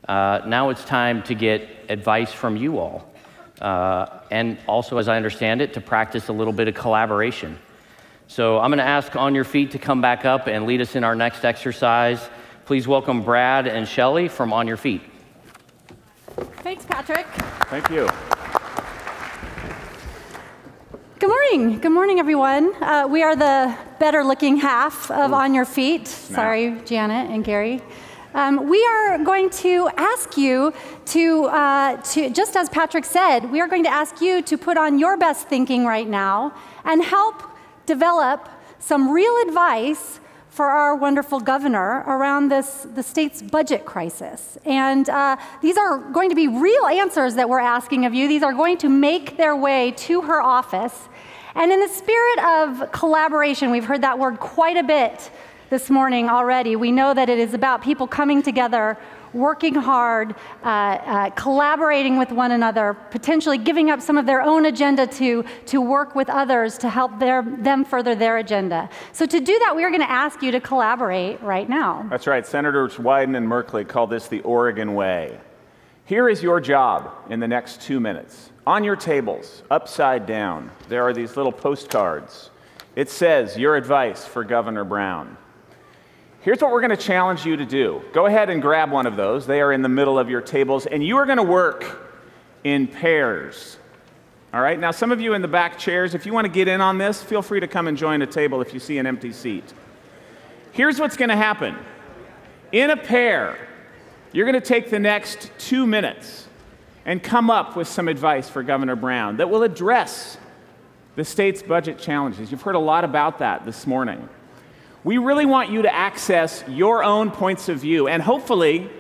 Now it's time to get advice from you all. And also, as I understand it, to practice a little bit of collaboration. So I'm going to ask On Your Feet to come back up and lead us in our next exercise. Please welcome Brad and Shelley from On Your Feet. Thanks, Patrick. Thank you. Good morning. Good morning, everyone. We are the better-looking half of On Your Feet. Sorry, Janet and Gary. We are going to ask you to, just as Patrick said, we are going to ask you to put on your best thinking right now and help develop some real advice for our wonderful governor around the state's budget crisis. And these are going to be real answers that we're asking of you. These are going to make their way to her office. And in the spirit of collaboration, we've heard that word quite a bit this morning already. We know that it is about people coming together, working hard, collaborating with one another, potentially giving up some of their own agenda to work with others to help them further their agenda. So to do that, we are going to ask you to collaborate right now. That's right. Senators Wyden and Merkley call this the Oregon Way. Here is your job in the next 2 minutes. On your tables, upside down, there are these little postcards. It says, "Your advice for Governor Brown." Here's what we're going to challenge you to do. Go ahead and grab one of those. They are in the middle of your tables, and you are going to work in pairs. All right? Now, some of you in the back chairs, if you want to get in on this, feel free to come and join a table if you see an empty seat. Here's what's going to happen. In a pair, you're going to take the next 2 minutes and come up with some advice for Governor Brown that will address the state's budget challenges. You've heard a lot about that this morning. We really want you to access your own points of view, and hopefully,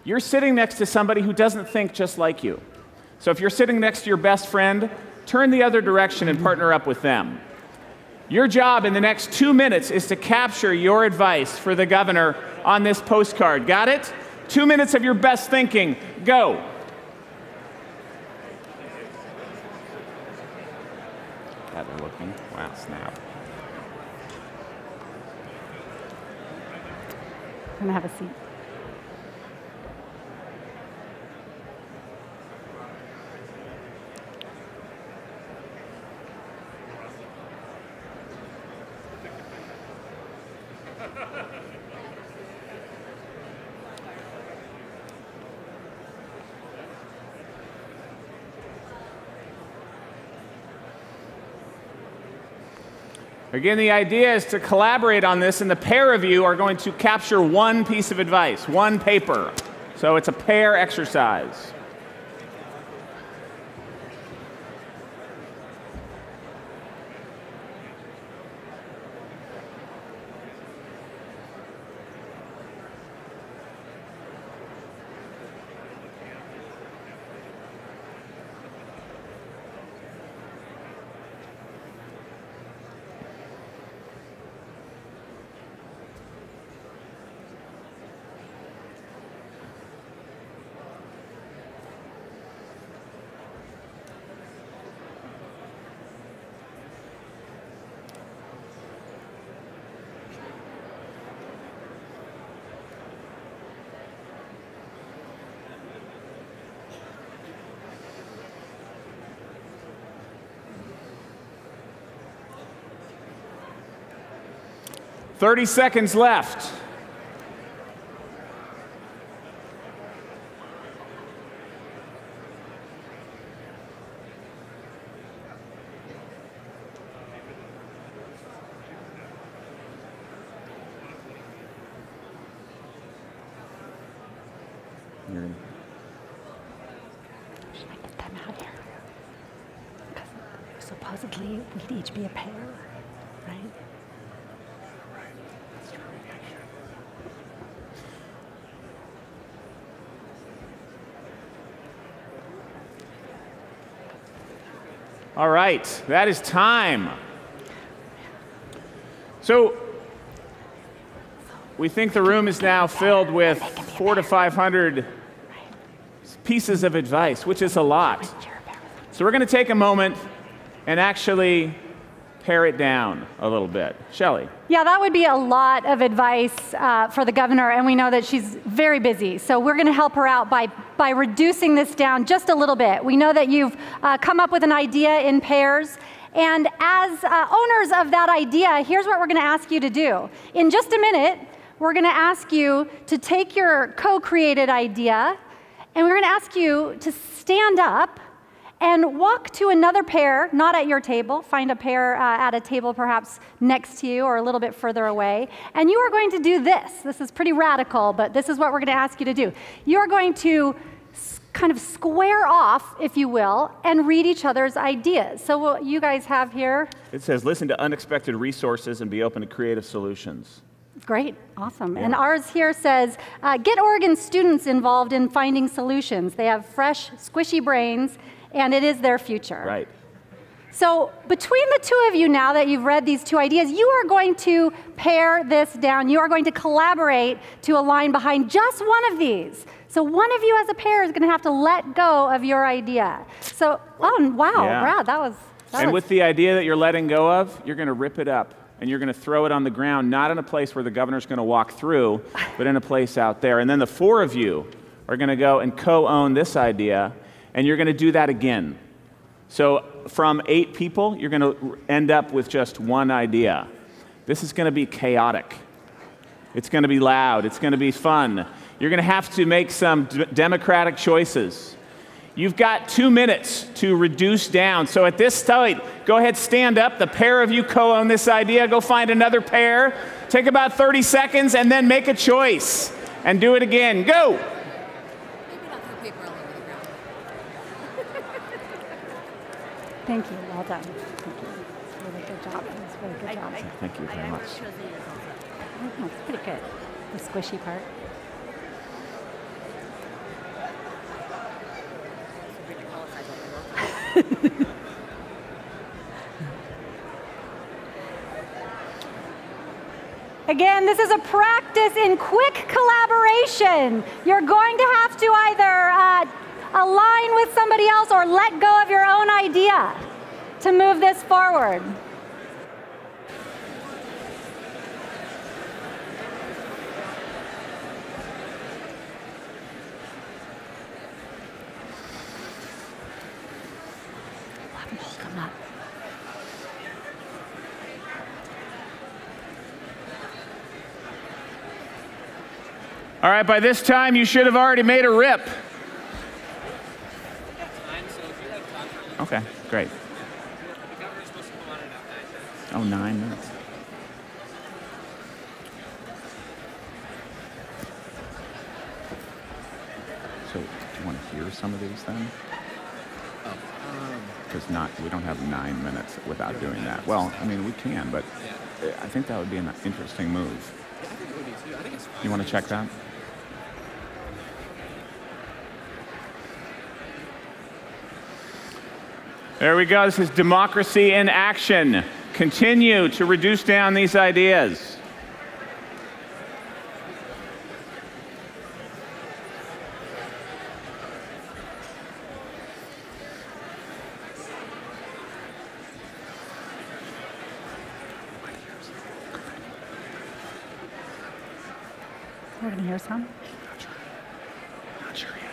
you're sitting next to somebody who doesn't think just like you. So if you're sitting next to your best friend, turn the other direction and partner up with them. Your job in the next 2 minutes is to capture your advice for the governor on this postcard. Got it? 2 minutes of your best thinking. Go. God, they're looking. Wow, snap. I'm going to have a seat. Again, the idea is to collaborate on this, and the pair of you are going to capture one piece of advice, one paper. So it's a pair exercise. "30 seconds left. Should I get them out here? Because supposedly we'd each be a pair, right? All right, that is time. So we think the room is now filled with 400 to 500 pieces of advice, which is a lot. So we're going to take a moment and actually pare it down a little bit. Shelley. Yeah, that would be a lot of advice for the governor, and we know that she's very busy. So we're going to help her out by reducing this down just a little bit. We know that you've come up with an idea in pairs, and as owners of that idea, here's what we're going to ask you to do. In just a minute, we're going to ask you to take your co-created idea, and we're going to ask you to stand up and walk to another pair, not at your table. Find a pair at a table perhaps next to you or a little bit further away. And you are going to do this. This is pretty radical, but this is what we're going to ask you to do. You are going to kind of square off, if you will, and read each other's ideas. So what you guys have here. It says, listen to unexpected resources and be open to creative solutions. Great, awesome. Yeah. And ours here says, get Oregon students involved in finding solutions. They have fresh, squishy brains, and it is their future. Right. So between the two of you now that you've read these two ideas, you are going to pare this down. You are going to collaborate to align behind just one of these. So one of you as a pair is going to have to let go of your idea. So, oh, wow, Yeah. Brad, that was With the idea that you're letting go of, you're going to rip it up and you're going to throw it on the ground, not in a place where the governor's going to walk through, but in a place out there. And then the four of you are going to go and co-own this idea, and you're going to do that again. So from 8 people, you're going to end up with just one idea. This is going to be chaotic. It's going to be loud. It's going to be fun. You're going to have to make some democratic choices. You've got 2 minutes to reduce down. So at this time, go ahead, stand up. The pair of you co-own this idea. Go find another pair. Take about 30 seconds and then make a choice. And do it again. Go. Maybe not throw paper all over the ground. Thank you, well done. Thank you. It's really good job. It's a really good job. Thank you very much. Oh, it's pretty good, the squishy part. Again, this is a practice in quick collaboration. You're going to have to either align with somebody else or let go of your own idea to move this forward. Hold them up. All right, by this time, you should have already made a rip. Okay, great. Oh, 9 minutes. So, do you want to hear some of these then? Because we don't have 9 minutes without doing that. Well, I mean, we can, but I think that would be an interesting move. You want to check that? There we go. This is democracy in action. Continue to reduce down these ideas. We're going to hear some. Not sure yet.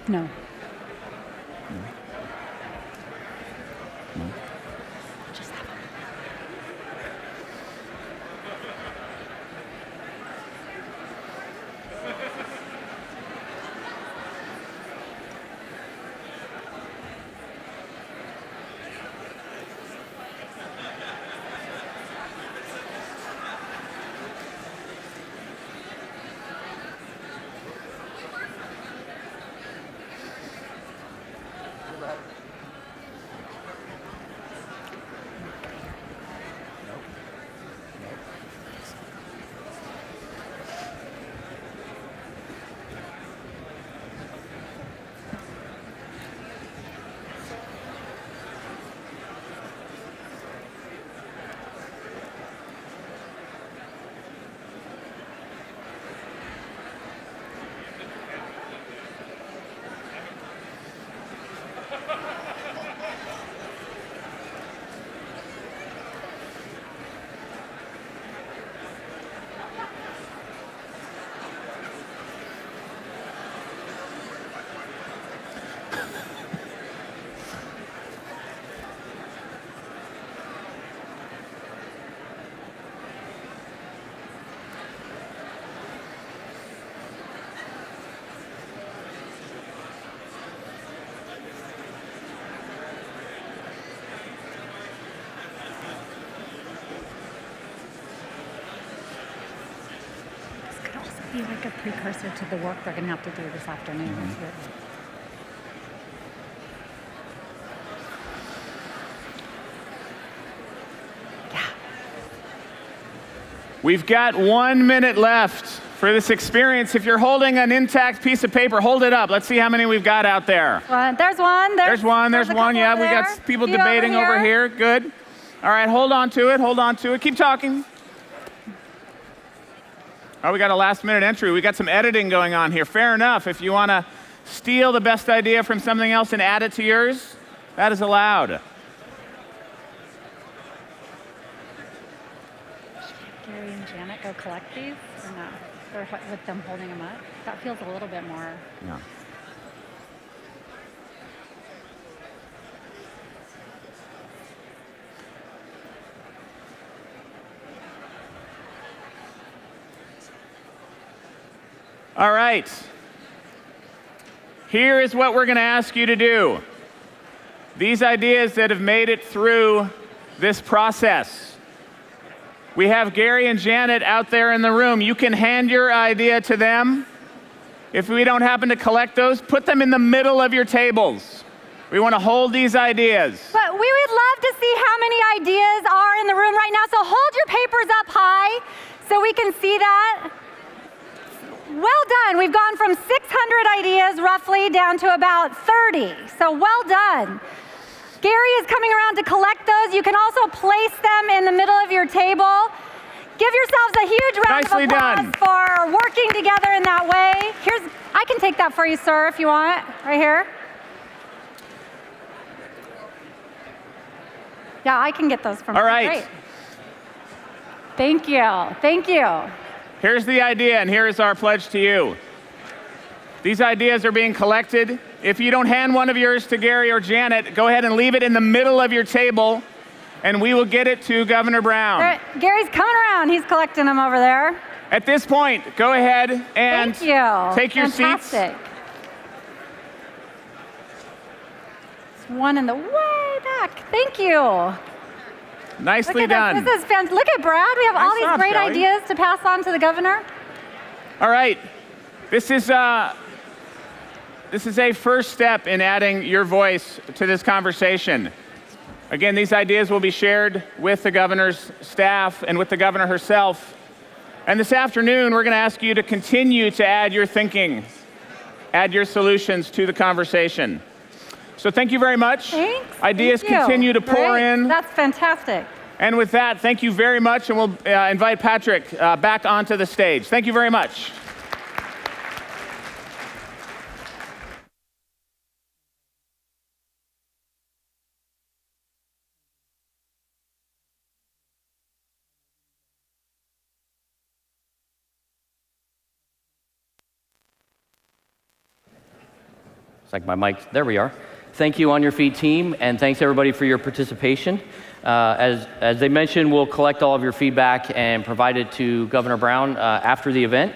No. No. Just have them. Be like a precursor to the work they're going to have to do this afternoon. We've got 1 minute left for this experience. If you're holding an intact piece of paper, hold it up. Let's see how many we've got out there. There's one. There's one. Yeah, we got people debating over here. Good. All right, hold on to it. Hold on to it. Keep talking. Oh, we got a last-minute entry. We got some editing going on here. Fair enough. If you want to steal the best idea from something else and add it to yours, that is allowed. Gary and Janet go collect these or not? Or with them holding them up? That feels a little bit more. Yeah. All right. Here is what we're going to ask you to do. These ideas that have made it through this process. We have Gary and Janet out there in the room. You can hand your idea to them. If we don't happen to collect those, put them in the middle of your tables. We want to hold these ideas. But we would love to see how many ideas are in the room right now. So hold your papers up high so we can see that. Well done. We've gone from 600 ideas roughly down to about 30. So well done. Gary is coming around to collect those. You can also place them in the middle of your table. Give yourselves a huge round of applause for working together in that way. I can take that for you, sir, if you want, right here. Yeah, I can get those from you. All right. Great. Thank you. Thank you. Here's the idea, and here is our pledge to you. These ideas are being collected. If you don't hand one of yours to Gary or Janet, go ahead and leave it in the middle of your table, and we will get it to Governor Brown. Gary's coming around. He's collecting them over there. At this point, go ahead and take your seats. There's one in the way back. Thank you. Nicely done. This is fantastic. Look at Brad. We have all these great ideas to pass on to the governor. All right. This is a first step in adding your voice to this conversation. Again, these ideas will be shared with the governor's staff and with the governor herself. And this afternoon, we're going to ask you to continue to add your thinking, add your solutions to the conversation. So thank you very much. Thanks. Ideas continue to pour in. That's fantastic. And with that, thank you very much, and we'll invite Patrick back onto the stage. Thank you very much. It's like my mic, there we are. Thank you, On Your Feet team, and thanks everybody for your participation. As they mentioned, we'll collect all of your feedback and provide it to Governor Brown after the event.